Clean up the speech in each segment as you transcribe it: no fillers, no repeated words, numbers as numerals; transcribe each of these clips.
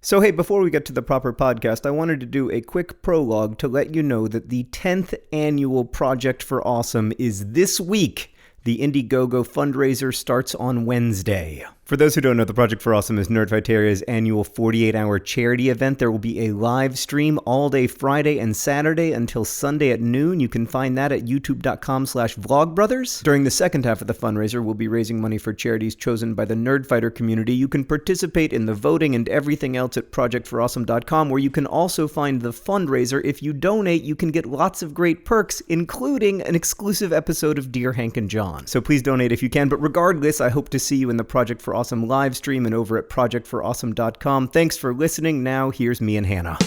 So hey, before we get to the proper podcast, I wanted to do a quick prologue to let you know that the 10th annual Project for Awesome is this week. The Indiegogo fundraiser starts on Wednesday. For those who don't know, the Project for Awesome is Nerdfighteria's annual 48-hour charity event. There will be a live stream all day Friday and Saturday until Sunday at noon. You can find that at youtube.com/vlogbrothers. During the second half of the fundraiser, we'll be raising money for charities chosen by the Nerdfighter community. You can participate in the voting and everything else at projectforawesome.com, where you can also find the fundraiser. If you donate, you can get lots of great perks, including an exclusive episode of Dear Hank and John. So please donate if you can. But regardless, I hope to see you in the Project for Awesome live stream and over at projectforawesome.com. Thanks for listening. Now here's me and Hannah.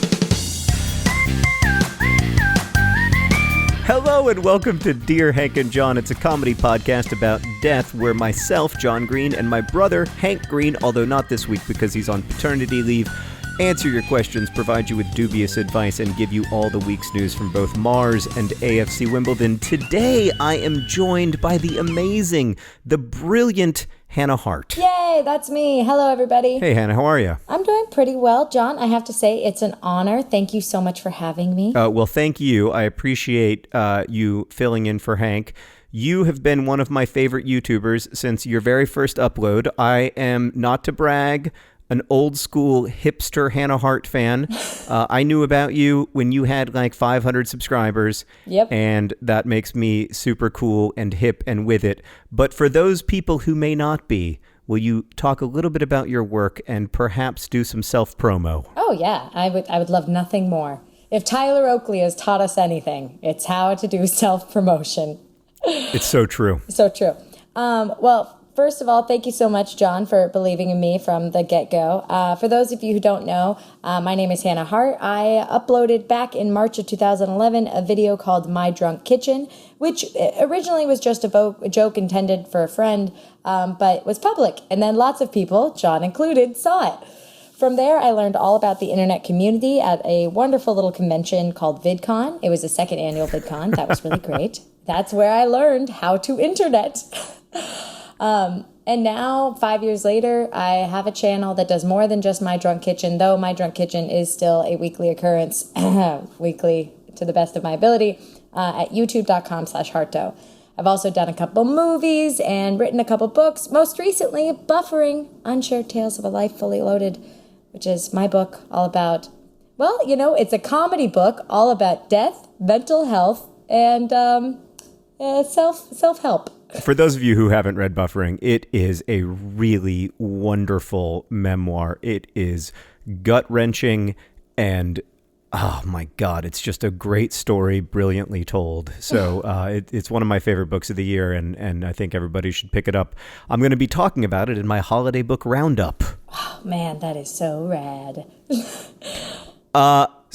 Hello and welcome to Dear Hank and John. It's a comedy podcast about death where myself, John Green, and my brother, Hank Green, although not this week because he's on paternity leave, answer your questions, provide you with dubious advice, and give you all the week's news from both Mars and AFC Wimbledon. Today, I am joined by the amazing, the brilliant Hannah Hart. Yay, that's me. Hello, everybody. Hey, Hannah, how are you? I'm doing pretty well, John. I have to say, it's an honor. Thank you so much for having me. Well, thank you. I appreciate you filling in for Hank. You have been one of my favorite YouTubers since your very first upload. I am, not to brag, an old school hipster Hannah Hart fan. I knew about you when you had like 500 subscribers. Yep. And that makes me super cool and hip and with it. But for those people who may not be, will you talk a little bit about your work and perhaps do some self-promo? Oh, yeah. I would love nothing more. If Tyler Oakley has taught us anything, it's how to do self-promotion. It's so true. So true. Well, first of all, thank you so much, John, for believing in me from the get-go. For those of you who don't know, my name is Hannah Hart. I uploaded back in March of 2011 a video called My Drunk Kitchen, which originally was just a joke intended for a friend, but was public. And then lots of people, John included, saw it. From there, I learned all about the internet community at a wonderful little convention called VidCon. It was the second annual VidCon. That was really great. That's where I learned how to internet. And now, 5 years later, I have a channel that does more than just My Drunk Kitchen, though My Drunk Kitchen is still a weekly occurrence, weekly to the best of my ability, at youtube.com/Harto. I've also done a couple movies and written a couple books, most recently, Buffering, Unshared Tales of a Life Fully Loaded, which is my book all about, well, you know, it's a comedy book all about death, mental health, and self-help. For those of you who haven't read Buffering, it is a really wonderful memoir. It is gut-wrenching and, oh my God, it's just a great story, brilliantly told. So it's one of my favorite books of the year, and I think everybody should pick it up. I'm going to be talking about it in my holiday book roundup. Oh, man, that is so rad.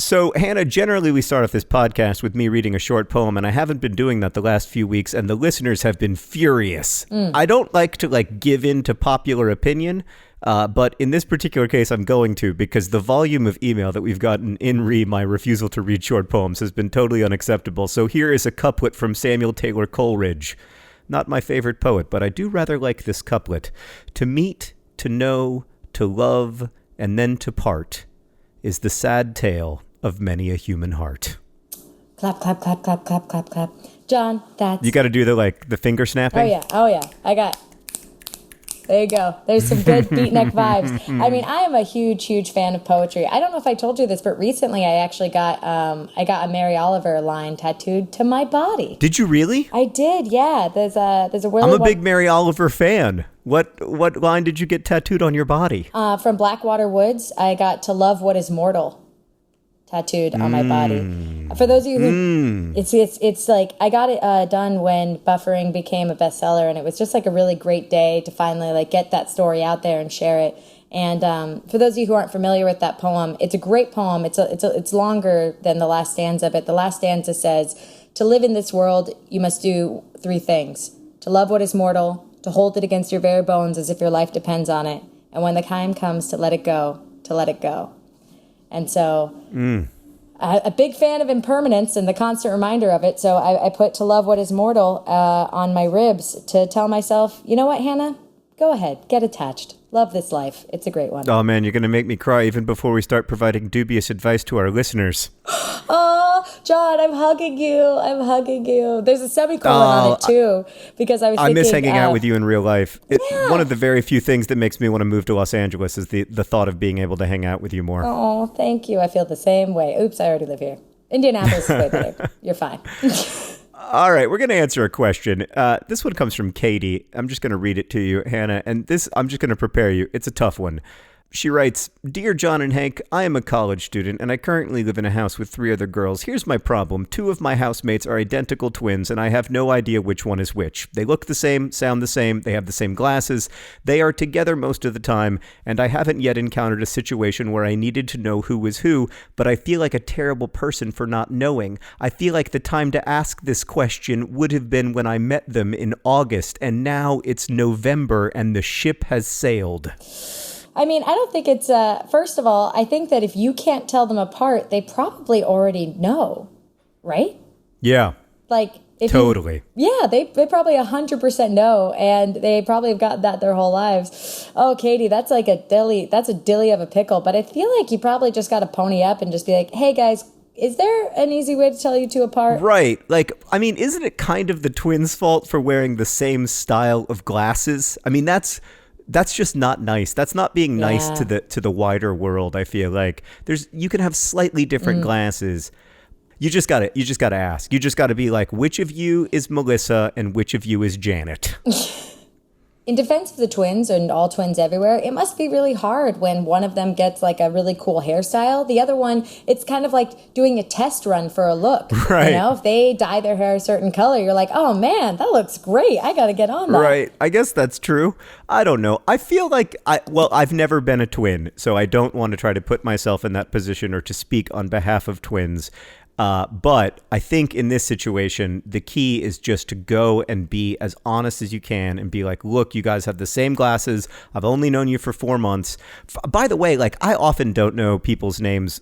So, Hannah, generally we start off this podcast with me reading a short poem, and I haven't been doing that the last few weeks, and the listeners have been furious. I don't like to, give in to popular opinion, but in this particular case, I'm going to, because the volume of email that we've gotten in my refusal to read short poems has been totally unacceptable. So here is a couplet from Samuel Taylor Coleridge. Not my favorite poet, but I do rather like this couplet. To meet, to know, to love, and then to part is the sad tale of many a human heart. Clap, clap, clap, clap, clap, clap, clap. John, that's... You got to do the finger snapping? Oh, yeah. I got... There you go. There's some good beatnik vibes. I mean, I am a huge, huge fan of poetry. I don't know if I told you this, but recently I actually got a Mary Oliver line tattooed to my body. Did you really? I did, yeah. There's a really... I'm a big Mary Oliver fan. What line did you get tattooed on your body? From Blackwater Woods, I got To Love What Is Mortal tattooed on my body. For those of you who, it's like, I got it done when Buffering became a bestseller, and it was just like a really great day to finally get that story out there and share it. And for those of you who aren't familiar with that poem, it's a great poem. It's longer than the last stanza, but the last stanza says, to live in this world, you must do 3 things. To love what is mortal, to hold it against your very bones as if your life depends on it, and when the time comes to let it go, to let it go. And so, a big fan of impermanence and the constant reminder of it, so I put to love what is mortal on my ribs to tell myself, you know what, Hannah? go ahead, get attached. Love this life. It's a great one. Oh, man, you're going to make me cry even before we start providing dubious advice to our listeners. Oh, John, I'm hugging you. I'm hugging you. There's a semicolon on it, too, because I was thinking... I miss hanging out with you in real life. One of the very few things that makes me want to move to Los Angeles is the thought of being able to hang out with you more. Oh, thank you. I feel the same way. Oops, I already live here. Indianapolis is way better. You're fine. All right, we're going to answer a question. This one comes from Katie. I'm just going to read it to you, Hannah, and I'm just going to prepare you. It's a tough one. She writes, Dear John and Hank, I am a college student, and I currently live in a house with 3 other girls. Here's my problem. 2 of my housemates are identical twins, and I have no idea which one is which. They look the same, sound the same, they have the same glasses. They are together most of the time, and I haven't yet encountered a situation where I needed to know who was who, but I feel like a terrible person for not knowing. I feel like the time to ask this question would have been when I met them in August, and now it's November, and the ship has sailed. I mean, I don't think it's, first of all, I think that if you can't tell them apart, they probably already know, right? Yeah. Like, if totally. They probably 100% know, and they probably have got that their whole lives. Oh, Katie, that's like that's a dilly of a pickle, but I feel like you probably just got to pony up and just be like, hey guys, is there an easy way to tell you 2 apart? Right. Like, I mean, isn't it kind of the twins' fault for wearing the same style of glasses? I mean, that's just not nice. That's not being nice to the wider world. I feel like you can have slightly different glasses. You just gotta ask. You just gotta be like, which of you is Melissa and which of you is Janet? In defense of the twins and all twins everywhere, it must be really hard when one of them gets like a really cool hairstyle. The other one, it's kind of like doing a test run for a look. Right. You know, if they dye their hair a certain color, you're like, oh man, that looks great. I got to get on that. Right. I guess that's true. I don't know. I feel like I've never been a twin, so I don't want to try to put myself in that position or to speak on behalf of twins. But I think in this situation, the key is just to go and be as honest as you can and be like, look, you guys have the same glasses. I've only known you for 4 months. By the way, like, I often don't know people's names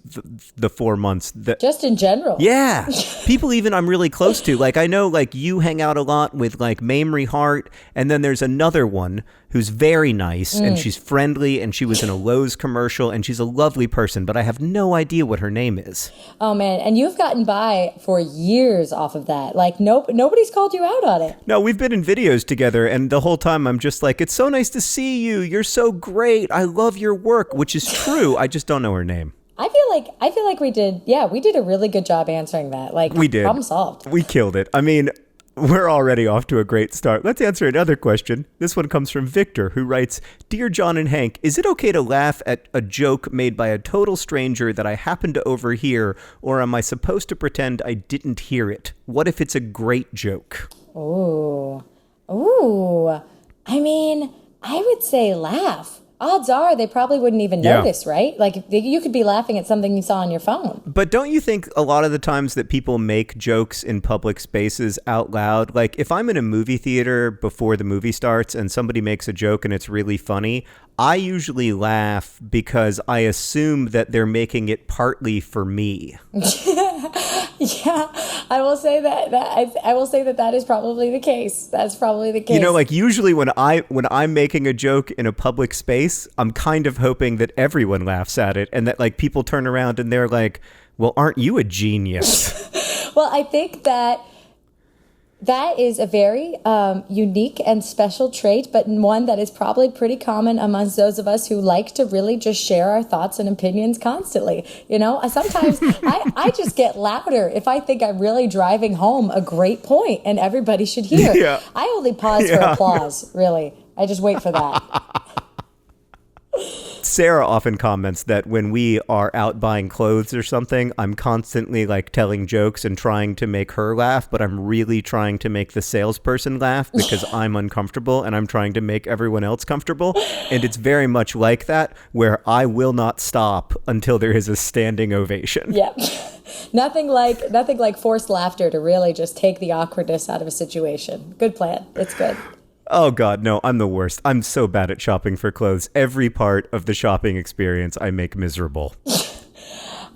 the 4 months. Just in general. Yeah. People even I'm really close to. Like, I know, like, you hang out a lot with, like, Mamrie Hart, and then there's another one who's very nice, and she's friendly, and she was in a Lowe's commercial, and she's a lovely person, but I have no idea what her name is. Oh, man. And you've gotten by for years off of that. Like, nobody's called you out on it. No, we've been in videos together, and the whole time I'm just like, it's so nice to see you. You're so great. I love your work, which is true. I just don't know her name. I feel like we did a really good job answering that. Like, we did. Problem solved. We killed it. I mean, we're already off to a great start. Let's answer another question. This one comes from Victor, who writes, Dear John and Hank, is it okay to laugh at a joke made by a total stranger that I happen to overhear, or am I supposed to pretend I didn't hear it? What if it's a great joke? Ooh. I mean, I would say laugh. Odds are they probably wouldn't even notice, right? Like, you could be laughing at something you saw on your phone. But don't you think a lot of the times that people make jokes in public spaces out loud, like if I'm in a movie theater before the movie starts and somebody makes a joke and it's really funny, I usually laugh because I assume that they're making it partly for me. Yeah, I will say that is probably the case. That's probably the case. You know, like usually when I'm making a joke in a public space, I'm kind of hoping that everyone laughs at it and that like people turn around and they're like, well, aren't you a genius? Well, I think that is a very unique and special trait, but one that is probably pretty common amongst those of us who like to really just share our thoughts and opinions constantly. You know, sometimes I just get louder if I think I'm really driving home a great point and everybody should hear. Yeah. I only pause for applause, really. I just wait for that. Sarah often comments that when we are out buying clothes or something, I'm constantly like telling jokes and trying to make her laugh, but I'm really trying to make the salesperson laugh because I'm uncomfortable and I'm trying to make everyone else comfortable. And it's very much like that, where I will not stop until there is a standing ovation. Yeah. Nothing like forced laughter to really just take the awkwardness out of a situation. Good plan. It's good. Oh, God, no, I'm the worst. I'm so bad at shopping for clothes. Every part of the shopping experience I make miserable.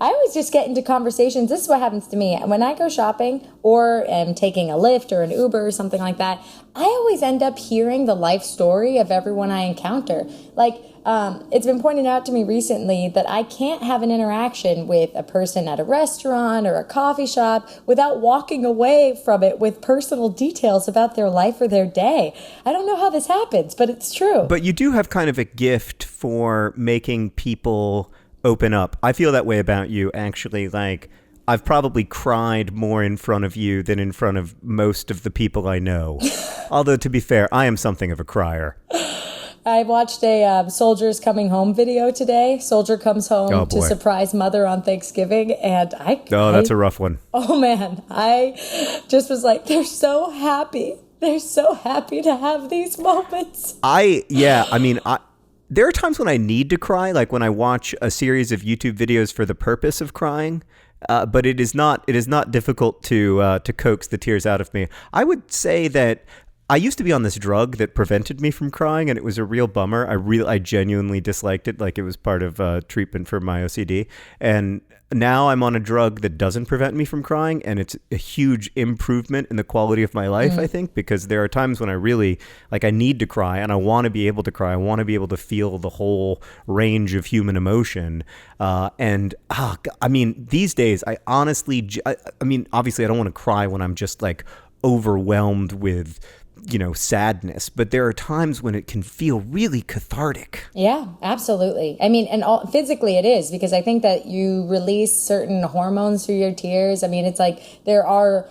I always just get into conversations. This is what happens to me. When I go shopping or am taking a Lyft or an Uber or something like that, I always end up hearing the life story of everyone I encounter. Like, it's been pointed out to me recently that I can't have an interaction with a person at a restaurant or a coffee shop without walking away from it with personal details about their life or their day. I don't know how this happens, but it's true. But you do have kind of a gift for making people open up. I feel that way about you, actually. Like, I've probably cried more in front of you than in front of most of the people I know. Although, to be fair, I am something of a crier. I watched a Soldiers Coming Home video today. Soldier comes home to surprise mother on Thanksgiving, and that's a rough one. Oh, man. I just was like, they're so happy. They're so happy to have these moments. There are times when I need to cry, like when I watch a series of YouTube videos for the purpose of crying. But it is not difficult to coax the tears out of me. I would say that I used to be on this drug that prevented me from crying, and it was a real bummer. I genuinely disliked it, like it was part of treatment for my OCD. And now I'm on a drug that doesn't prevent me from crying, and it's a huge improvement in the quality of my life, I think, because there are times when I really, like, I need to cry, and I want to be able to cry. I want to be able to feel the whole range of human emotion. These days, I honestly, obviously I don't want to cry when I'm just, like, overwhelmed with sadness, but there are times when it can feel really cathartic. Yeah, absolutely. I mean, and physically it is, because I think that you release certain hormones through your tears. I mean, it's like there's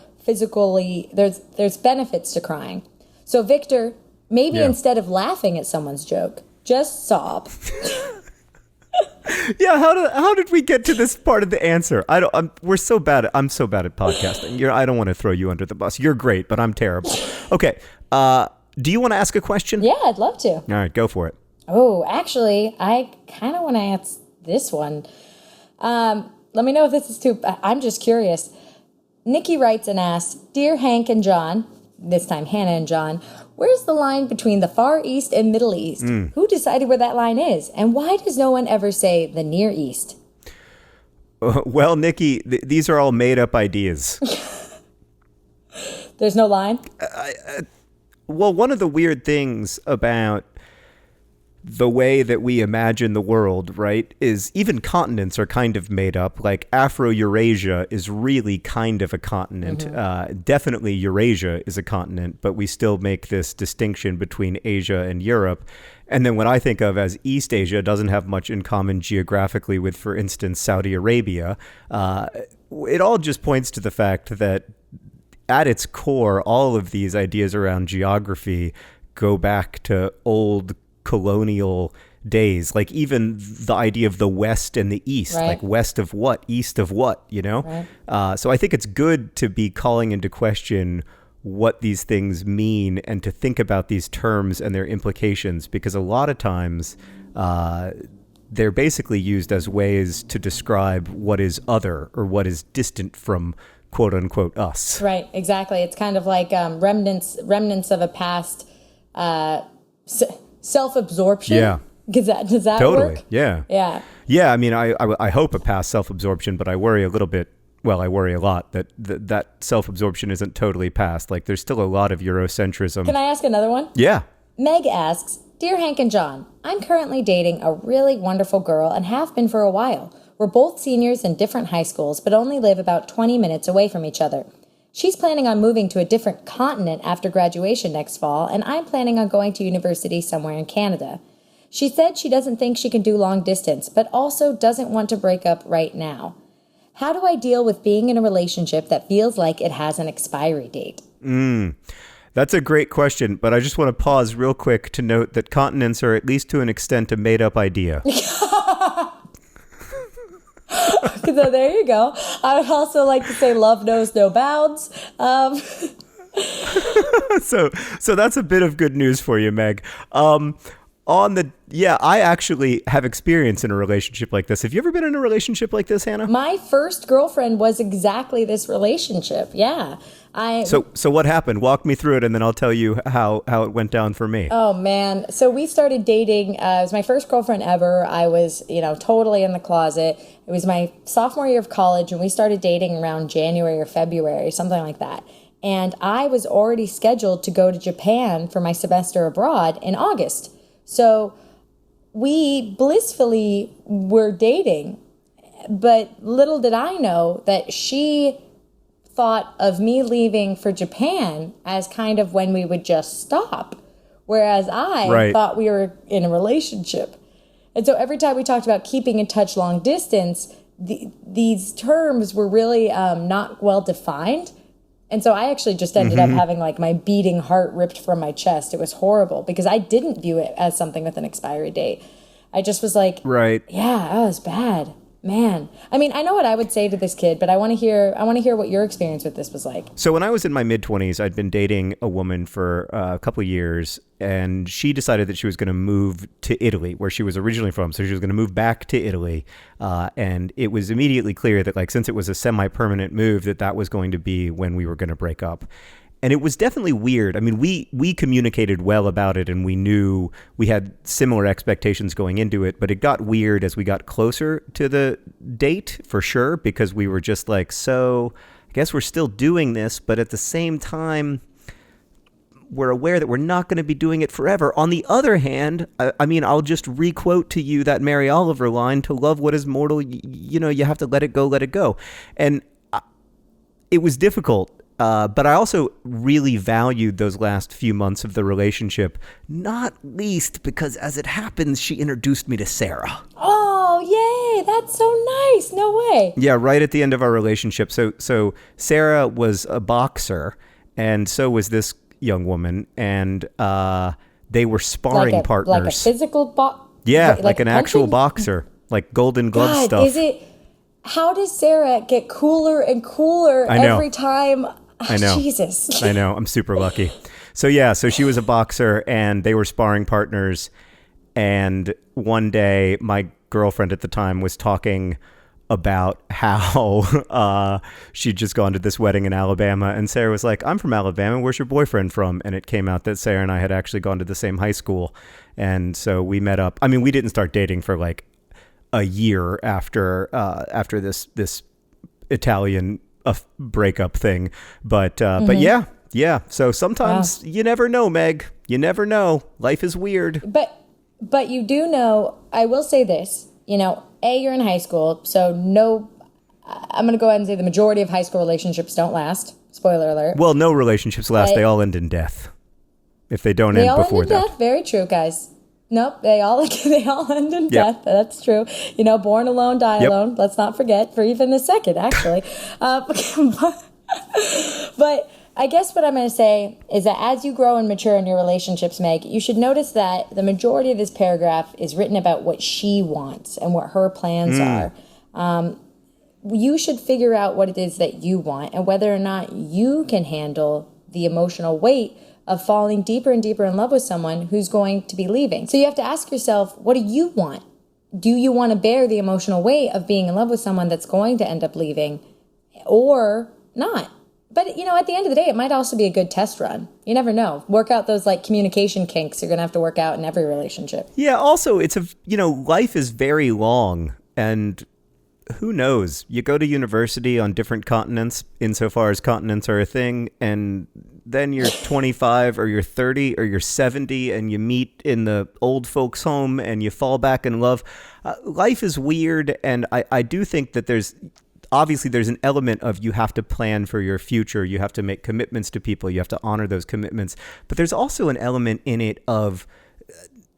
benefits to crying. So Victor, maybe instead of laughing at someone's joke, just sob. Yeah, how did we get to this part of the answer? I'm so bad at podcasting. I don't want to throw you under the bus. You're great, but I'm terrible. Okay. Do you want to ask a question? Yeah, I'd love to. All right, go for it. Oh, actually, I kind of want to ask this one. Let me know if this is I'm just curious. Nikki writes and asks, "Dear Hank and John," this time Hannah and John, "where's the line between the Far East and Middle East? Who decided where that line is? And why does no one ever say the Near East?" Well, Nikki, these are all made-up ideas. There's no line? Well, one of the weird things about the way that we imagine the world, right, is even continents are kind of made up. Like Afro-Eurasia is really kind of a continent. Definitely Eurasia is a continent, but we still make this distinction between Asia and Europe. And then what I think of as East Asia doesn't have much in common geographically with, for instance, Saudi Arabia. It all just points to the fact that at its core, all of these ideas around geography go back to old colonial days. Like even the idea of the West and the East, right. Like west of what, east of what, Right. So I think it's good to be calling into question what these things mean and to think about these terms and their implications, because a lot of times they're basically used as ways to describe what is other or what is distant from quote unquote us. Right, exactly. It's kind of like remnants of a past self-absorption. Yeah. Does that totally work? Yeah. I mean, I hope a past self-absorption, but I worry a little bit. Well, I worry a lot that self-absorption isn't totally past. Like there's still a lot of Eurocentrism. Can I ask another one? Yeah. Meg asks, "Dear Hank and John, I'm currently dating a really wonderful girl and have been for a while. We're both seniors in different high schools, but only live about 20 minutes away from each other. She's planning on moving to a different continent after graduation next fall, and I'm planning on going to university somewhere in Canada. She said she doesn't think she can do long distance, but also doesn't want to break up right now. How do I deal with being in a relationship that feels like it has an expiry date?" That's a great question, but I just want to pause real quick to note that continents are, at least to an extent, a made-up idea. So there you go. I would also like to say love knows no bounds. So that's a bit of good news for you, Meg. I actually have experience in a relationship like this. Have you ever been in a relationship like this, Hannah? My first girlfriend was exactly this relationship. Yeah. So what happened? Walk me through it, and then I'll tell you how it went down for me. Oh, man. So we started dating. It was my first girlfriend ever. I was, totally in the closet. It was my sophomore year of college, and we started dating around January or February, something like that. And I was already scheduled to go to Japan for my semester abroad in August. So we blissfully were dating, but little did I know that she thought of me leaving for Japan as kind of when we would just stop, whereas I thought we were in a relationship. And so every time we talked about keeping in touch long distance, these terms were really not well defined. And so I actually just ended up having like my beating heart ripped from my chest. It was horrible because I didn't view it as something with an expiry date. I just was like, yeah, that was bad. Man. I mean, I know what I would say to this kid, but I want to hear what your experience with this was like. So when I was in my mid-20s, I'd been dating a woman for a couple of years, and she decided that she was going to move to Italy, where she was originally from. So she was going to move back to Italy. And it was immediately clear that, like, since it was a semi-permanent move, that was going to be when we were going to break up. And it was definitely weird. I mean, we communicated well about it, and we knew we had similar expectations going into it, but it got weird as we got closer to the date, for sure, because we were just like, so I guess we're still doing this, but at the same time, we're aware that we're not going to be doing it forever. On the other hand, I mean, I'll just requote to you that Mary Oliver line, to love what is mortal, you have to let it go, let it go. And it was difficult. But I also really valued those last few months of the relationship, not least because, as it happens, she introduced me to Sarah. Oh, yay! That's so nice. No way. Yeah, right at the end of our relationship. So Sarah was a boxer, and so was this young woman, and they were sparring partners. Like a physical boxer? Yeah, like an actual boxer, like Golden Glove stuff. How does Sarah get cooler and cooler every time? I know. Jesus. I know. I'm super lucky. So she was a boxer, and they were sparring partners. And one day, my girlfriend at the time was talking about how she'd just gone to this wedding in Alabama. And Sarah was like, I'm from Alabama. Where's your boyfriend from? And it came out that Sarah and I had actually gone to the same high school. And so we met up. I mean, we didn't start dating for like a year after this Italian a breakup thing, but yeah. So sometimes you never know, Meg. You never know. Life is weird. But you do know. I will say this. You're in high school, so no. I'm going to go ahead and say the majority of high school relationships don't last. Spoiler alert. Well, no relationships last. They all end in death. If they don't end before that. Death. Very true, guys. Nope, they all end in death. That's true. Born alone, die alone. Let's not forget for even a second, actually. But I guess what I'm going to say is that as you grow and mature in your relationships, Meg, you should notice that the majority of this paragraph is written about what she wants and what her plans are. You should figure out what it is that you want and whether or not you can handle the emotional weight of falling deeper and deeper in love with someone who's going to be leaving. So you have to ask yourself, what do you want? Do you want to bear the emotional weight of being in love with someone that's going to end up leaving or not? But, at the end of the day, it might also be a good test run. You never know. Work out those communication kinks you're going to have to work out in every relationship. Yeah. Also, it's life is very long, and who knows? You go to university on different continents, insofar as continents are a thing, and then you're 25 or you're 30 or you're 70 and you meet in the old folks' home and you fall back in love. Life is weird, and I do think that there's an element of you have to plan for your future. You have to make commitments to people. You have to honor those commitments. But there's also an element in it of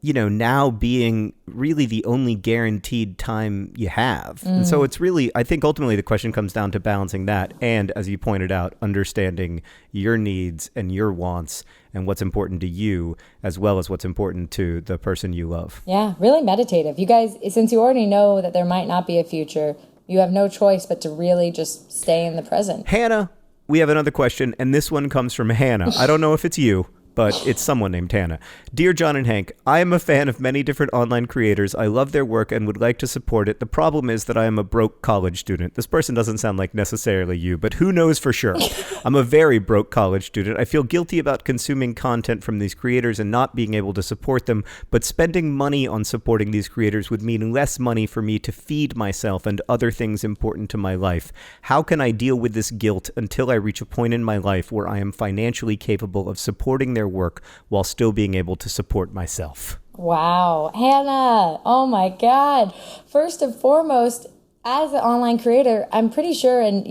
now being really the only guaranteed time you have. And so it's really, I think ultimately the question comes down to balancing that. And as you pointed out, understanding your needs and your wants and what's important to you, as well as what's important to the person you love. Yeah, really meditative. You guys, since you already know that there might not be a future, you have no choice but to really just stay in the present. Hannah, we have another question, and this one comes from Hannah. I don't know if it's you, but it's someone named Hannah. Dear John and Hank, I am a fan of many different online creators. I love their work and would like to support it. The problem is that I am a broke college student. This person doesn't sound like necessarily you, but who knows for sure? I'm a very broke college student. I feel guilty about consuming content from these creators and not being able to support them, but spending money on supporting these creators would mean less money for me to feed myself and other things important to my life. How can I deal with this guilt until I reach a point in my life where I am financially capable of supporting their work while still being able to support myself? Wow. Hannah, oh my God. First and foremost, as an online creator, I'm pretty sure, and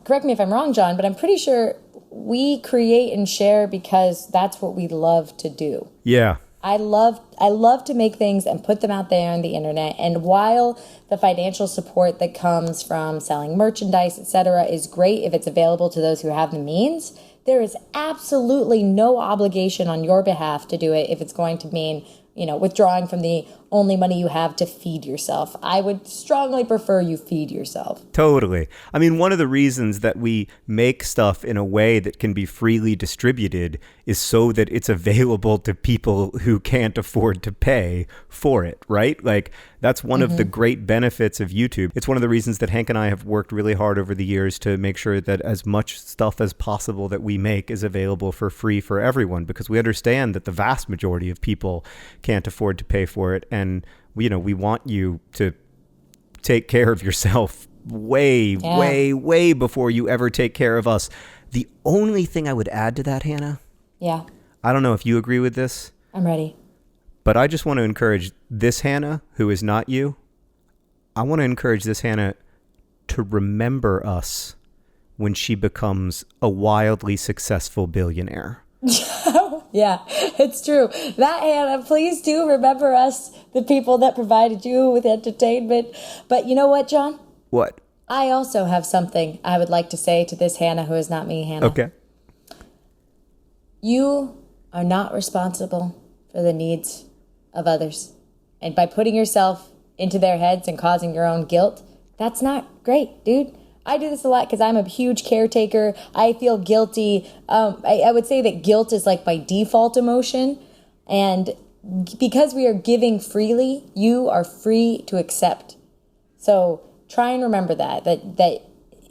correct me if I'm wrong, John, but I'm pretty sure we create and share because that's what we love to do. Yeah. I love to make things and put them out there on the internet. And while the financial support that comes from selling merchandise, etc., is great if it's available to those who have the means, there is absolutely no obligation on your behalf to do it if it's going to mean, withdrawing from the only money you have to feed yourself. I would strongly prefer you feed yourself. Totally. I mean, one of the reasons that we make stuff in a way that can be freely distributed is so that it's available to people who can't afford to pay for it, right? Like, that's one of the great benefits of YouTube. It's one of the reasons that Hank and I have worked really hard over the years to make sure that as much stuff as possible that we make is available for free for everyone, because we understand that the vast majority of people can't afford to pay for it. And, we want you to take care of yourself way before you ever take care of us. The only thing I would add to that, Hannah. Yeah. I don't know if you agree with this. I'm ready. But I just want to encourage this Hannah, who is not you. I want to encourage this Hannah to remember us when she becomes a wildly successful billionaire. Yeah, it's true. That, Hannah, please do remember us, the people that provided you with entertainment. But you know what, John? What? I also have something I would like to say to this Hannah who is not me, Hannah. Okay. You are not responsible for the needs of others. And by putting yourself into their heads and causing your own guilt, that's not great, dude. I do this a lot because I'm a huge caretaker. I feel guilty. I would say that guilt is like my default emotion. And because we are giving freely, you are free to accept. So try and remember that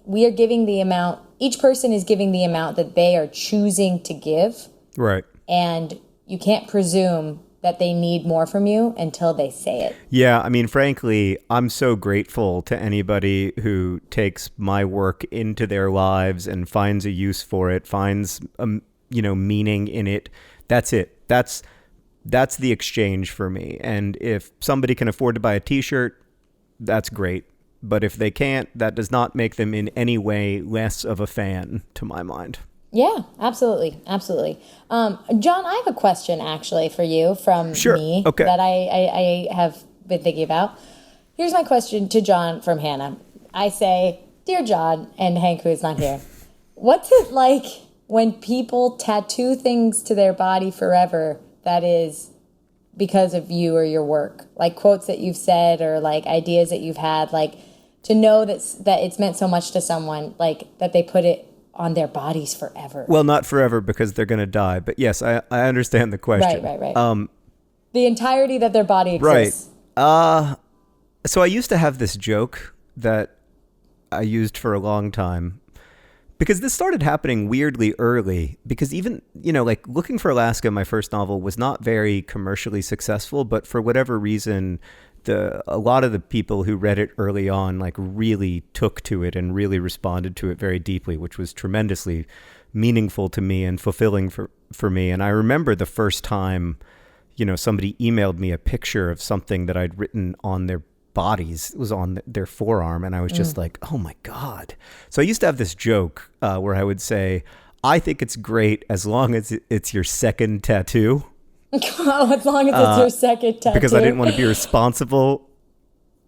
we are giving the amount, each person is giving the amount that they are choosing to give. Right. And you can't presume that they need more from you until they say it. Yeah, I mean, frankly, I'm so grateful to anybody who takes my work into their lives and finds a use for it, finds meaning in it. That's it. That's the exchange for me. And if somebody can afford to buy a t-shirt, that's great. But if they can't, that does not make them in any way less of a fan, to my mind. Yeah, absolutely. Absolutely. John, I have a question actually for you from me that I have been thinking about. Here's my question to John from Hannah. I say, Dear John and Hank, who is not here, what's it like when people tattoo things to their body forever that is because of you or your work? Like quotes that you've said or like ideas that you've had, like to know that it's meant so much to someone, like that they put it on their bodies forever. Well, not forever because they're going to die. But yes, I understand the question. Right. The entirety that their body exists. Right. So I used to have this joke that I used for a long time because this started happening weirdly early because even, like Looking for Alaska, my first novel, was not very commercially successful, but for whatever reason, a lot of the people who read it early on like really took to it and really responded to it very deeply, which was tremendously meaningful to me and fulfilling for me. And I remember the first time, somebody emailed me a picture of something that I'd written on their bodies. It was on their forearm. And I was just like, oh my God. So I used to have this joke where I would say, I think it's great as long as it's your second tattoo. Oh, as long as it's your second tattoo. Because I didn't want to be responsible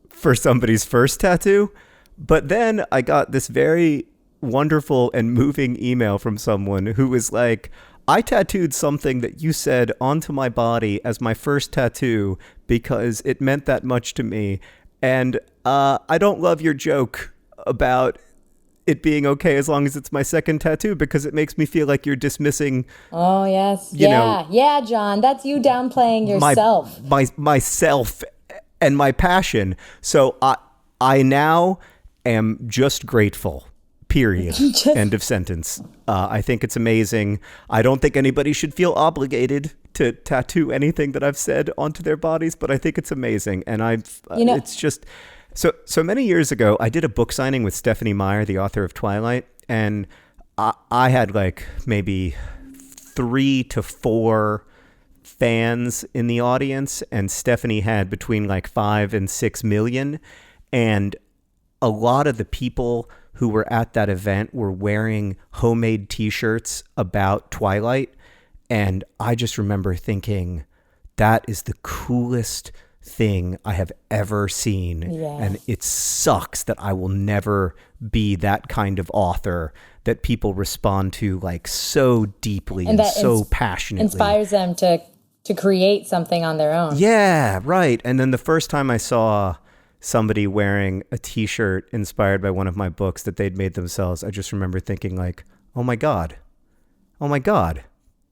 for somebody's first tattoo. But then I got this very wonderful and moving email from someone who was like, I tattooed something that you said onto my body as my first tattoo because it meant that much to me. And I don't love your joke about it being okay as long as it's my second tattoo, because it makes me feel like you're dismissing. Oh, yes. You know, Yeah, John. That's you downplaying yourself. myself and my passion. So I now am just grateful. Period. End of sentence. I think it's amazing. I don't think anybody should feel obligated to tattoo anything that I've said onto their bodies, but I think it's amazing. And it's just so many years ago, I did a book signing with Stephanie Meyer, the author of Twilight, and I had like maybe 3 to 4 fans in the audience, and Stephanie had between like 5 and 6 million, and a lot of the people who were at that event were wearing homemade t-shirts about Twilight. And I just remember thinking, that is the coolest thing I have ever seen. Yes. And it sucks that I will never be that kind of author that people respond to like so deeply and so passionately. Inspires them to create something on their own. Yeah, right. And then the first time I saw somebody wearing a t-shirt inspired by one of my books that they'd made themselves, I just remember thinking like, oh my God,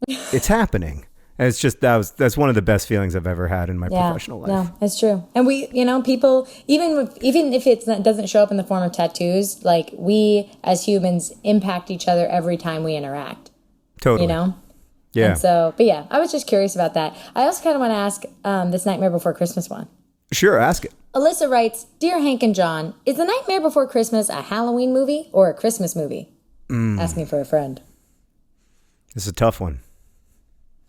it's happening. And it's just, that's one of the best feelings I've ever had in my professional life. No, it's true. And we, people, even if it doesn't show up in the form of tattoos, like we as humans impact each other every time we interact. Totally. Yeah. And so, but yeah, I was just curious about that. I also kind of want to ask this Nightmare Before Christmas one. Sure, ask it. Alyssa writes, Dear Hank and John, is The Nightmare Before Christmas a Halloween movie or a Christmas movie? Asking for a friend. This is a tough one.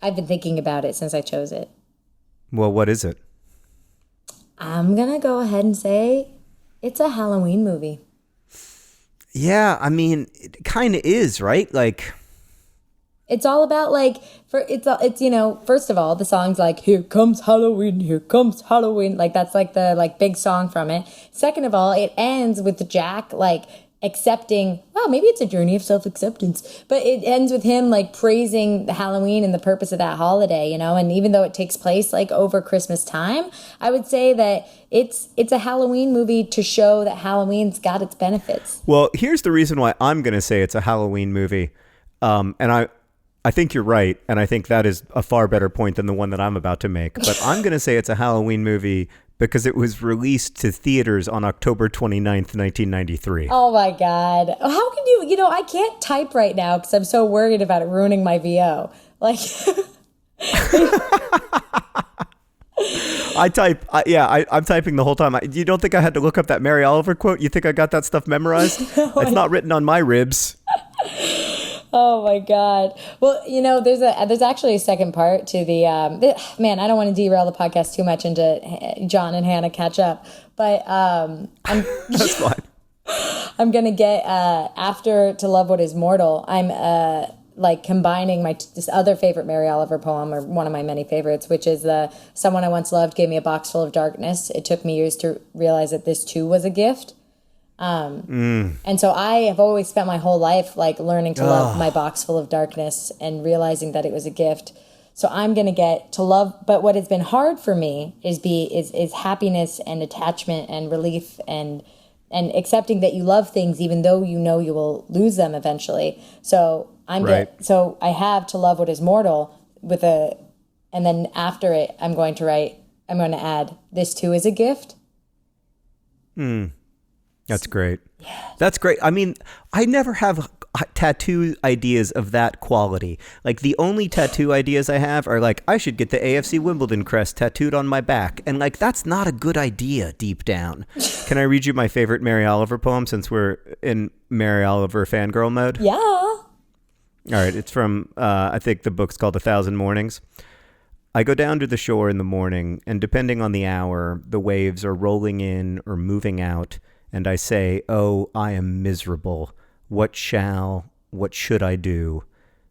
I've been thinking about it since I chose it. Well, what is it? I'm going to go ahead and say it's a Halloween movie. Yeah, I mean, it kind of is, right? Like, it's all about like, first of all, the song's like, here comes Halloween. Like that's like the like big song from it. Second of all, it ends with Jack like accepting, well, maybe it's a journey of self-acceptance, but it ends with him like praising the Halloween and the purpose of that holiday, and even though it takes place like over Christmas time, I would say that it's a Halloween movie to show that Halloween's got its benefits. Well, here's the reason why I'm going to say it's a Halloween movie. And I think you're right, and I think that is a far better point than the one that I'm about to make. But I'm going to say it's a Halloween movie because it was released to theaters on October 29th, 1993. Oh my God. How can you, I can't type right now because I'm so worried about it ruining my VO. Like, I'm typing the whole time. You don't think I had to look up that Mary Oliver quote? You think I got that stuff memorized? No, it's not written on my ribs. Oh my God. Well, there's actually a second part to the, man, I don't want to derail the podcast too much into John and Hannah catch up, but that's fine. I'm going to get, after To Love What Is Mortal, I'm like combining this other favorite Mary Oliver poem, or one of my many favorites, which is Someone I Once Loved Gave Me a Box Full of Darkness. It took me years to realize that this too was a gift. And so I have always spent my whole life like learning to love my box full of darkness and realizing that it was a gift. So I'm going to get to love. But what has been hard for me is happiness and attachment and relief and accepting that you love things, even though you know you will lose them eventually. So so I have To Love What Is Mortal and then after it, I'm going to add, this too is a gift. That's great. Yeah. That's great. I mean, I never have tattoo ideas of that quality. Like the only tattoo ideas I have are like, I should get the AFC Wimbledon crest tattooed on my back. And like, that's not a good idea deep down. Can I read you my favorite Mary Oliver poem since we're in Mary Oliver fangirl mode? Yeah. All right. It's from, I think the book's called 1,000 Mornings. I go down to the shore in the morning, and depending on the hour, the waves are rolling in or moving out. And I say, oh, I am miserable. What should I do?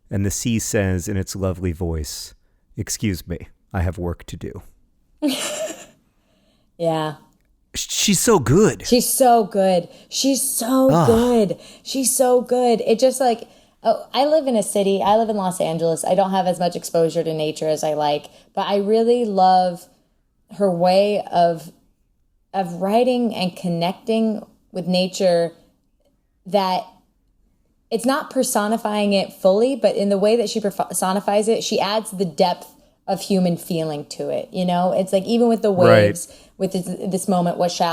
And the sea says in its lovely voice, excuse me, I have work to do. Yeah. She's so good. She's so good. She's so good. She's so good. It just like, I live in a city. I live in Los Angeles. I don't have as much exposure to nature as I like, but I really love her way of writing and connecting with nature that it's not personifying it fully, but in the way that she personifies it, she adds the depth of human feeling to it. You know, it's like even with the waves, with this moment, what should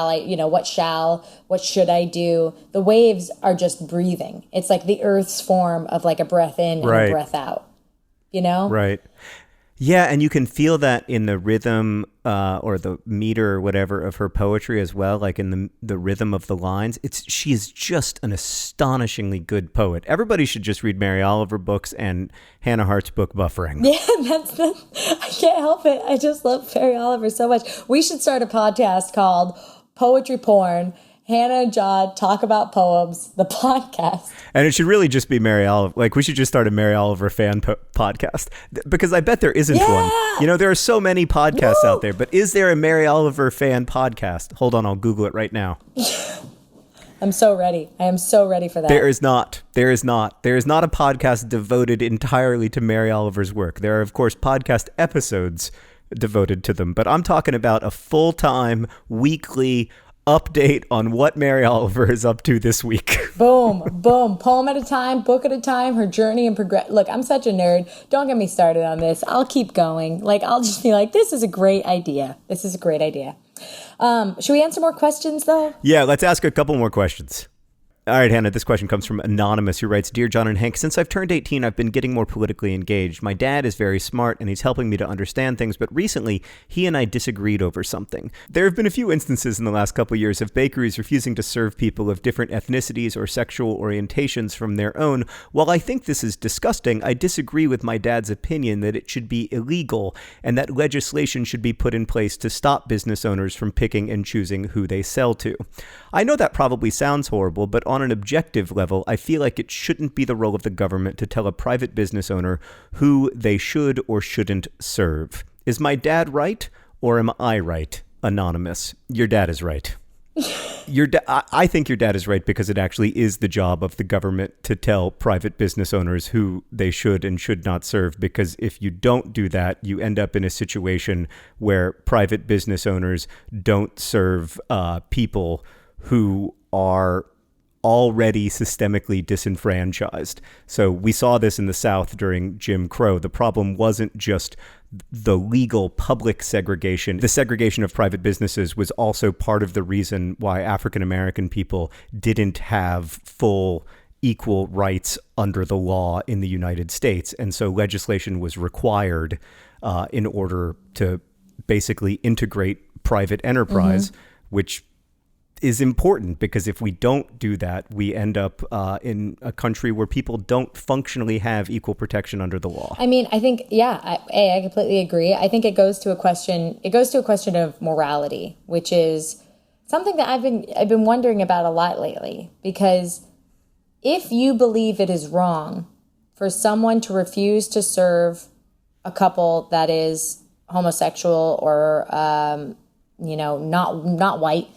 I do? The waves are just breathing. It's like the earth's form of like a breath in and a breath out, you know? Right. Yeah, and you can feel that in the rhythm or the meter or whatever of her poetry as well, like in the rhythm of the lines. She is just an astonishingly good poet. Everybody should just read Mary Oliver books and Hannah Hart's book Buffering. Yeah, I can't help it. I just love Mary Oliver so much. We should start a podcast called Poetry Porn. Hannah and John talk about poems, the podcast. And it should really just be Mary Oliver. Like, we should just start a Mary Oliver fan podcast. Because I bet there isn't one. You know, there are so many podcasts out there. But is there a Mary Oliver fan podcast? Hold on, I'll Google it right now. I'm so ready. I am so ready for that. There is not. There is not a podcast devoted entirely to Mary Oliver's work. There are, of course, podcast episodes devoted to them. But I'm talking about a full-time, weekly update on what Mary Oliver is up to this week. Boom, boom. Poem at a time, book at a time, her journey and progress. Look, I'm such a nerd. Don't get me started on this. I'll keep going. Like, I'll just be like, this is a great idea. This is a great idea. Should we answer more questions, though? Yeah, let's ask a couple more questions. All right, Hannah, this question comes from Anonymous, who writes, Dear John and Hank, since I've turned 18, I've been getting more politically engaged. My dad is very smart, and he's helping me to understand things, but recently, he and I disagreed over something. There have been a few instances in the last couple of years of bakeries refusing to serve people of different ethnicities or sexual orientations from their own. While I think this is disgusting, I disagree with my dad's opinion that it should be illegal and that legislation should be put in place to stop business owners from picking and choosing who they sell to. I know that probably sounds horrible, but on an objective level, I feel like it shouldn't be the role of the government to tell a private business owner who they should or shouldn't serve. Is my dad right, or am I right? Anonymous. Your dad is right. I think your dad is right because it actually is the job of the government to tell private business owners who they should and should not serve, because if you don't do that, you end up in a situation where private business owners don't serve people who are already systemically disenfranchised. So we saw this in the South during Jim Crow. The problem wasn't just the legal public segregation. The segregation of private businesses was also part of the reason why African American people didn't have full equal rights under the law in the United States. And so legislation was required in order to basically integrate private enterprise, which is important, because if we don't do that, we end up in a country where people don't functionally have equal protection under the law. I mean, I think, I completely agree. I think it goes to a question of morality, which is something that I've been wondering about a lot lately, because if you believe it is wrong for someone to refuse to serve a couple that is homosexual or not white,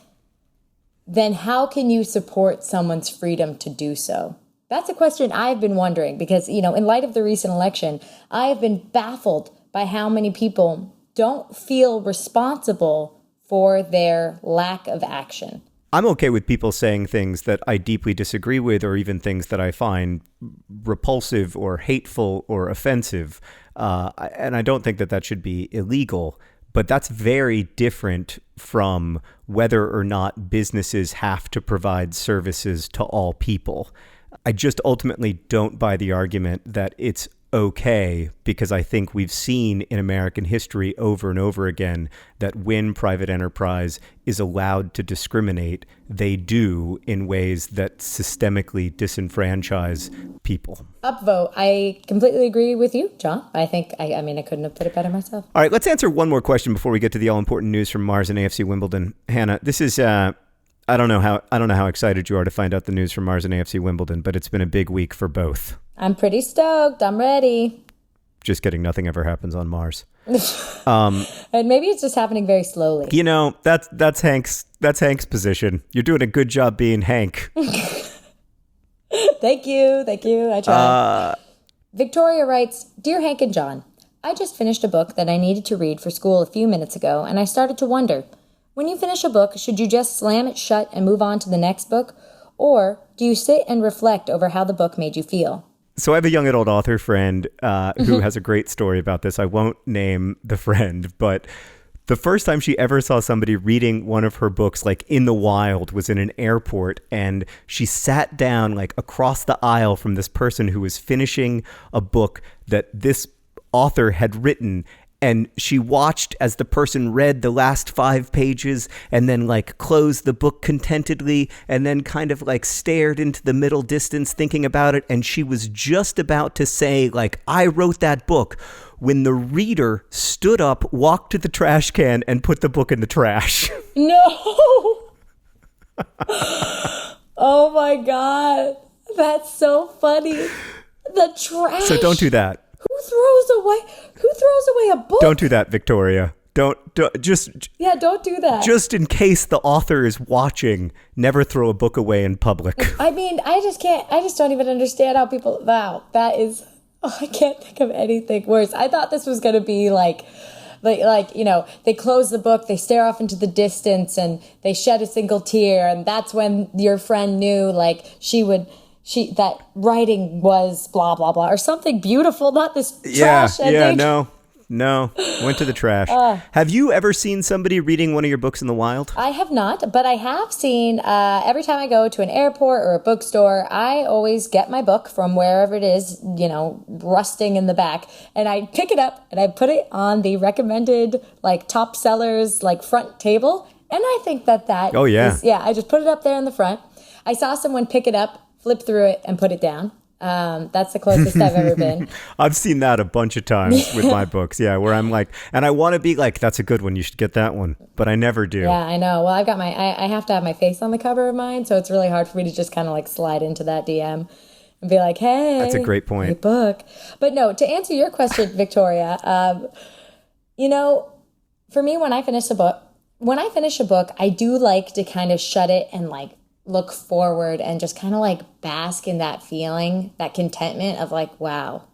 then how can you support someone's freedom to do so? That's a question I've been wondering, because, in light of the recent election, I have been baffled by how many people don't feel responsible for their lack of action. I'm okay with people saying things that I deeply disagree with, or even things that I find repulsive or hateful or offensive. And I don't think that should be illegal. But that's very different from whether or not businesses have to provide services to all people. I just ultimately don't buy the argument that it's okay, because I think we've seen in American history over and over again that when private enterprise is allowed to discriminate, they do in ways that systemically disenfranchise people. Upvote. I completely agree with you, John. I think, I couldn't have put it better myself. All right, let's answer one more question before we get to the all-important news from Mars and AFC Wimbledon. Hannah, this is, I don't know how excited you are to find out the news from Mars and AFC Wimbledon, but it's been a big week for both. I'm pretty stoked. I'm ready. Just kidding. Nothing ever happens on Mars. And maybe it's just happening very slowly. That's Hank's position. You're doing a good job being Hank. Thank you. I tried. Victoria writes, Dear Hank and John, I just finished a book that I needed to read for school a few minutes ago, and I started to wonder, when you finish a book, should you just slam it shut and move on to the next book? Or do you sit and reflect over how the book made you feel? So I have a young adult author friend who has a great story about this. I won't name the friend, but the first time she ever saw somebody reading one of her books, like in the wild, was in an airport, and she sat down like across the aisle from this person who was finishing a book that this author had written. And she watched as the person read the last 5 pages and then like closed the book contentedly and then kind of like stared into the middle distance thinking about it. And she was just about to say like, I wrote that book, when the reader stood up, walked to the trash can and put the book in the trash. No. Oh my God. That's so funny. The trash. So don't do that. Who throws away a book? Don't do that, Victoria. Don't do that. Just in case the author is watching, never throw a book away in public. I mean, I just don't even understand how people, wow, that is, I can't think of anything worse. I thought this was going to be like, they close the book, they stare off into the distance and they shed a single tear. And that's when your friend knew like that writing was blah, blah, blah, or something beautiful, not this trash ending. No, went to the trash. Have you ever seen somebody reading one of your books in the wild? I have not, but I have seen, every time I go to an airport or a bookstore, I always get my book from wherever it is, rusting in the back, and I pick it up and I put it on the recommended, like, top sellers, like, front table, and I think that oh, yeah. I just put it up there in the front. I saw someone pick it up, flip through it, and put it down. That's the closest I've ever been. I've seen that a bunch of times with my books, where I'm like, and I want to be like, that's a good one, you should get that one, but I never do. Yeah, I know. Well, I've got I have to have my face on the cover of mine, so it's really hard for me to just kind of like slide into that DM and be like, hey. That's a great point. Great book. But no, to answer your question, Victoria, for me, when I finish a book, I do like to kind of shut it and like look forward and just kind of like bask in that feeling, that contentment of like, wow,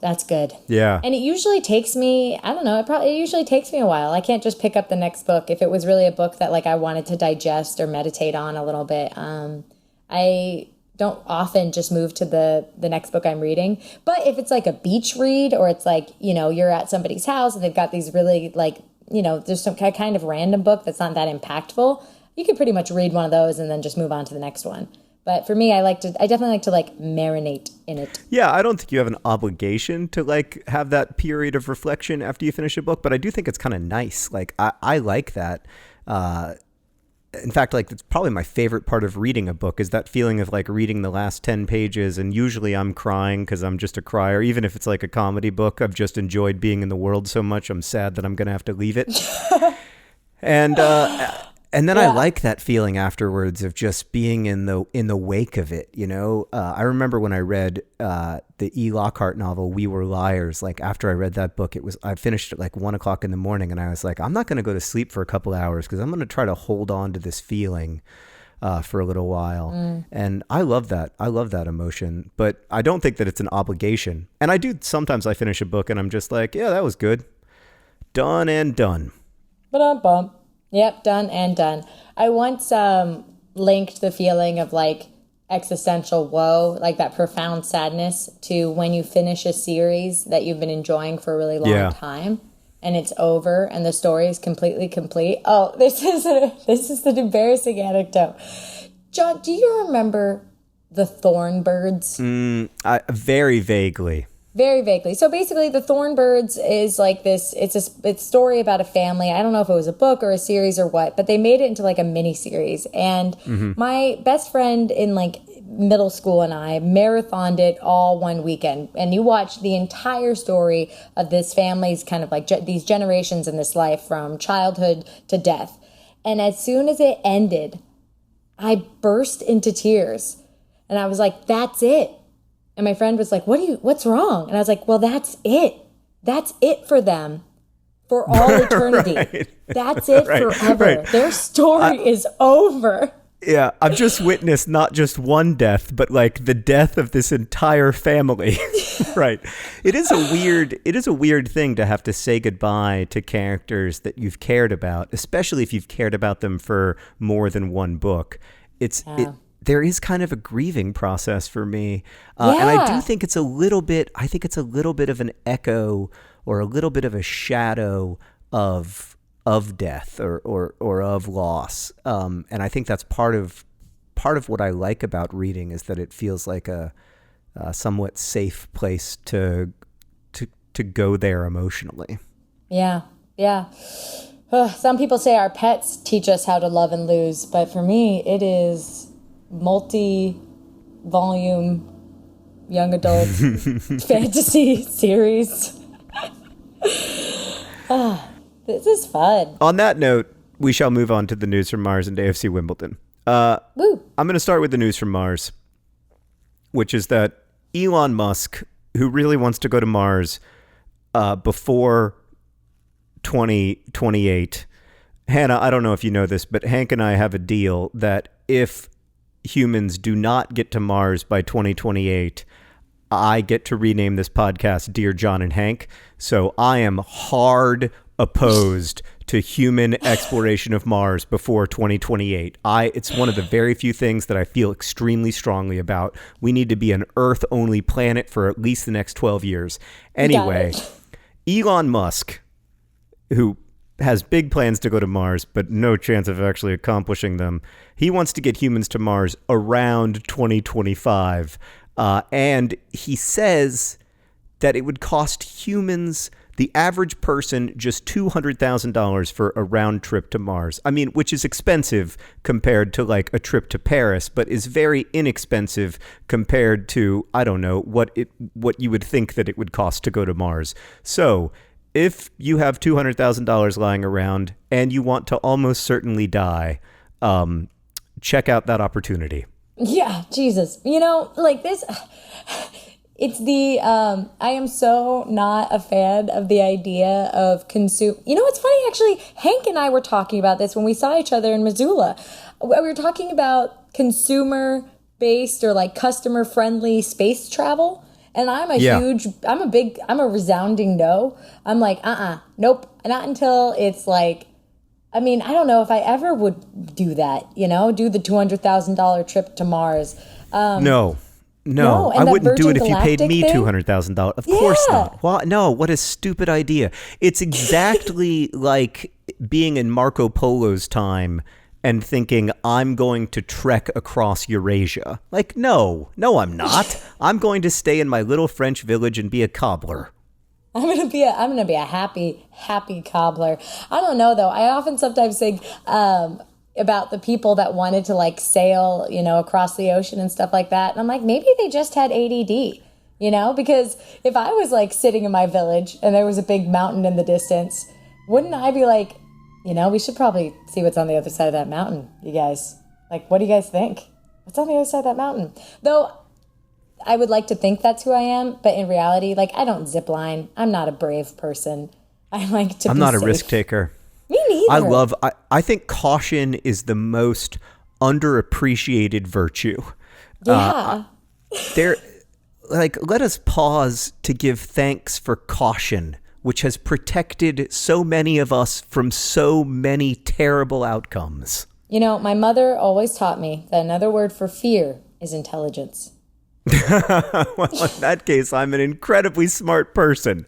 that's good. Yeah. And it usually takes me, I don't know, it usually takes me a while. I can't just pick up the next book. If it was really a book that like I wanted to digest or meditate on a little bit, I don't often just move to the next book I'm reading. But if it's like a beach read, or it's like, you're at somebody's house and they've got these really like, there's some kind of random book that's not that impactful, you can pretty much read one of those and then just move on to the next one. But for me, I definitely like to like marinate in it. Yeah, I don't think you have an obligation to like have that period of reflection after you finish a book, but I do think it's kind of nice. Like I like that. In fact, like it's probably my favorite part of reading a book is that feeling of like reading the last 10 pages. And usually I'm crying because I'm just a crier. Even if it's like a comedy book, I've just enjoyed being in the world so much. I'm sad that I'm going to have to leave it. And then I like that feeling afterwards of just being in the wake of it, I remember when I read the E. Lockhart novel, We Were Liars. Like after I read that book, I finished at like 1:00 in the morning, and I was like, I'm not going to go to sleep for a couple hours because I'm going to try to hold on to this feeling for a little while. And I love that. I love that emotion, but I don't think that it's an obligation. And I do sometimes I finish a book and I'm just like, yeah, that was good. Done and done. Ba-dum-bum. Yep, done and done. I once linked the feeling of like existential woe, like that profound sadness, to when you finish a series that you've been enjoying for a really long time and it's over and the story is completely complete. Oh, this is an embarrassing anecdote. John, do you remember the Thornbirds? Very vaguely. Very vaguely. So basically, the Thornbirds is like this. It's a story about a family. I don't know if it was a book or a series or what, but they made it into like a mini series. And my best friend in like middle school and I marathoned it all one weekend. And you watch the entire story of this family's kind of like these generations in this life from childhood to death. And as soon as it ended, I burst into tears. And I was like, that's it. And my friend was like, what's wrong? And I was like, well, that's it. That's it for them for all eternity. Right. That's it forever. Right. Their story is over. Yeah, I've just witnessed not just one death, but like the death of this entire family. Right. It is a weird thing to have to say goodbye to characters that you've cared about, especially if you've cared about them for more than one book. There is kind of a grieving process for me. And I do think it's a little bit of an echo or a little bit of a shadow of death or of loss. And I think that's part of what I like about reading is that it feels like a somewhat safe place to go there emotionally. Yeah. Some people say our pets teach us how to love and lose, but for me, it is multi-volume young adult fantasy series. This is fun. On that note, we shall move on to the news from Mars and AFC Wimbledon. I'm going to start with the news from Mars, which is that Elon Musk, who really wants to go to Mars before 2028. Hannah, I don't know if you know this, but Hank and I have a deal that if humans do not get to Mars by 2028, I get to rename this podcast Dear John and Hank. So I am hard opposed to human exploration of Mars before 2028. It's one of the very few things that I feel extremely strongly about. We need to be an Earth-only planet for at least the next 12 years. Anyway, Elon Musk, who has big plans to go to Mars, but no chance of actually accomplishing them, he wants to get humans to Mars around 2025. And he says that it would cost humans, the average person, just $200,000 for a round trip to Mars. I mean, which is expensive compared to like a trip to Paris, but is very inexpensive compared to, I don't know, what you would think that it would cost to go to Mars. So if you have $200,000 lying around and you want to almost certainly die, check out that opportunity. Yeah, Jesus. You know, like this... It's I am so not a fan of the idea of consume. You know, it's funny, actually, Hank and I were talking about this when we saw each other in Missoula. We were talking about consumer-based or like customer-friendly space travel. And I'm I'm a resounding no. I'm like, nope, not until it's like, I mean, I don't know if I ever would do that, do the $200,000 trip to Mars. No, I wouldn't do it if you paid me $200,000. Of course not. Well, no, what a stupid idea. It's exactly like being in Marco Polo's time and thinking, I'm going to trek across Eurasia. Like, no, I'm not. I'm going to stay in my little French village and be a cobbler. I'm gonna be a happy cobbler. I don't know though. I often sometimes think about the people that wanted to like sail, across the ocean and stuff like that. And I'm like, maybe they just had ADD, because if I was like sitting in my village and there was a big mountain in the distance, wouldn't I be like, we should probably see what's on the other side of that mountain, you guys. Like, what do you guys think? What's on the other side of that mountain? Though I would like to think that's who I am, but in reality, like, I don't zip line. I'm not a brave person. I'm not a risk taker. Me neither. I think caution is the most underappreciated virtue. Yeah. Let us pause to give thanks for caution, which has protected so many of us from so many terrible outcomes. My mother always taught me that another word for fear is intelligence. Well, in that case, I'm an incredibly smart person.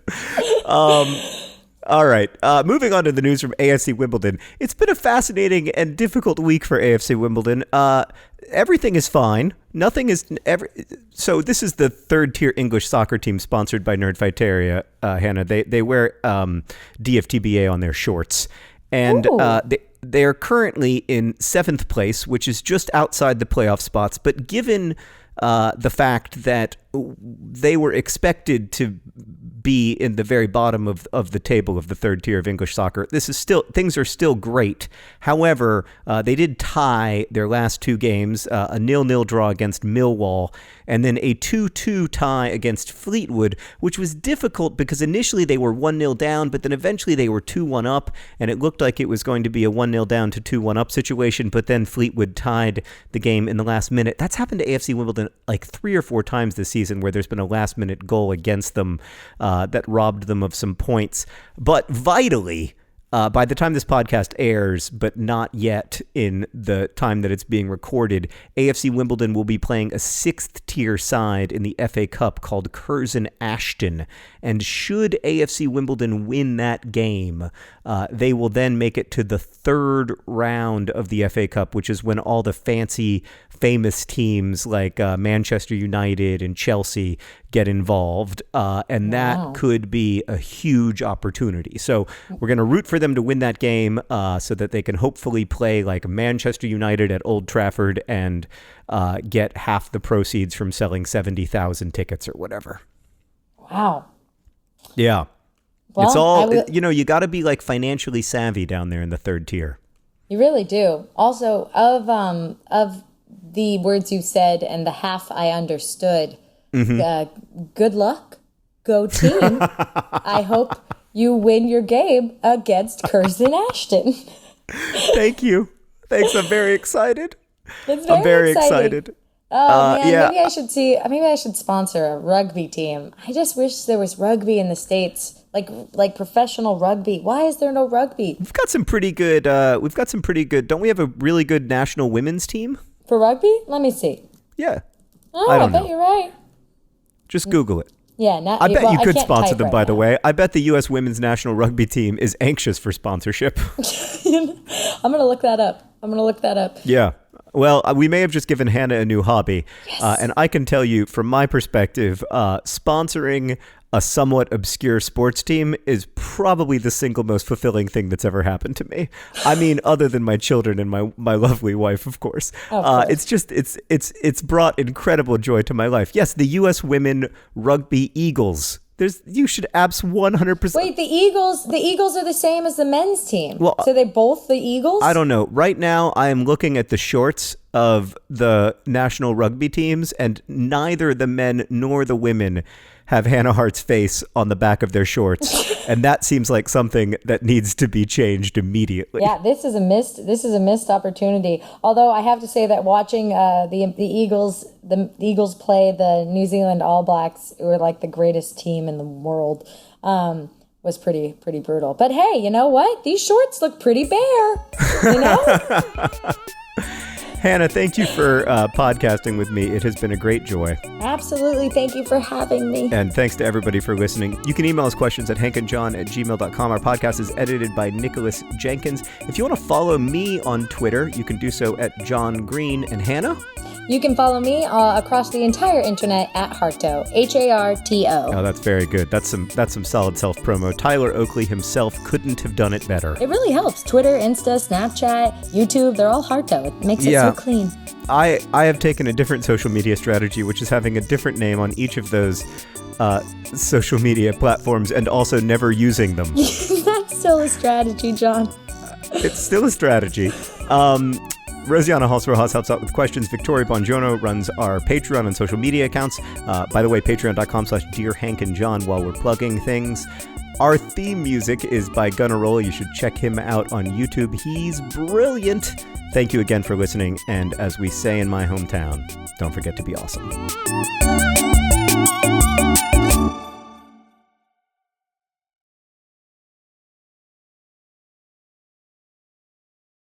All right. Moving on to the news from AFC Wimbledon. It's been a fascinating and difficult week for AFC Wimbledon. Everything is fine. Nothing is So this is the third-tier English soccer team sponsored by Nerdfighteria, Hannah. They wear DFTBA on their shorts. And they are currently in 7th place, which is just outside the playoff spots. But given the fact that they were expected to be in the very bottom of the table of the third tier of English soccer, things are still great. However, they did tie their last two games, a 0-0 draw against Millwall, and then a 2-2 tie against Fleetwood, which was difficult because initially they were 1-0 down, but then eventually they were 2-1 up, and it looked like it was going to be a 1-2 1-0 down to 2-1 up situation, but then Fleetwood tied the game in the last minute. That's happened to AFC Wimbledon like 3 or 4 times this season where there's been a last-minute goal against them that robbed them of some points. But vitally, by the time this podcast airs, but not yet in the time that it's being recorded, AFC Wimbledon will be playing a 6th-tier side in the FA Cup called Curzon Ashton. And should AFC Wimbledon win that game, they will then make it to the 3rd round of the FA Cup, which is when all the fancy, famous teams like Manchester United and Chelsea get involved. And that could be a huge opportunity. So we're going to root for them to win that game so that they can hopefully play like Manchester United at Old Trafford and get half the proceeds from selling 70,000 tickets or whatever. Wow. Yeah. Well, it's all, you got to be like financially savvy down there in the 3rd tier. You really do. Also, of the words you said and the half I understood, good luck. Go team. I hope you win your game against Curzon Ashton. Thank you. Thanks. I'm very excited. I'm very excited. Oh man, yeah. Maybe I should sponsor a rugby team. I just wish there was rugby in the States, like professional rugby. Why is there no rugby? We've got some pretty good. Don't we have a really good national women's team for rugby? Let me see. Yeah. Oh, I bet you're right. Just Google it. Yeah, I bet you could sponsor them, by the way. I bet the U.S. women's national rugby team is anxious for sponsorship. I'm going to look that up. Yeah. Well, we may have just given Hannah a new hobby. Yes. And I can tell you, from my perspective, sponsoring a somewhat obscure sports team is probably the single most fulfilling thing that's ever happened to me. I mean, other than my children and my lovely wife, of course. It's just it's brought incredible joy to my life. Yes, the U.S. Women Rugby Eagles. You should abs 100%. Wait, the Eagles are the same as the men's team. Well, so they both the Eagles? I don't know. Right now, I am looking at the shorts of the national rugby teams, and neither the men nor the women have Hannah Hart's face on the back of their shorts, and that seems like something that needs to be changed immediately. Yeah, this is a missed opportunity. Although I have to say that watching the Eagles play the New Zealand All Blacks, who are like the greatest team in the world, was pretty brutal. But hey, you know what? These shorts look pretty bare. You know. Hannah, thank you for podcasting with me. It has been a great joy. Absolutely. Thank you for having me. And thanks to everybody for listening. You can email us questions at hankandjohn@gmail.com. Our podcast is edited by Nicholas Jenkins. If you want to follow me on Twitter, you can do so at John Green. And Hannah? You can follow me across the entire internet at Harto, Harto. Oh, that's very good. That's some solid self-promo. Tyler Oakley himself couldn't have done it better. It really helps. Twitter, Insta, Snapchat, YouTube, they're all Harto. It makes it so clean. I have taken a different social media strategy, which is having a different name on each of those social media platforms and also never using them. That's still a strategy, John. It's still a strategy. Rosianna Halsrojas helps out with questions. Victoria Bongiorno runs our Patreon and social media accounts. By the way, patreon.com/DearHankandJohn while we're plugging things. Our theme music is by Gunnarolla. You should check him out on YouTube. He's brilliant. Thank you again for listening. And as we say in my hometown, don't forget to be awesome.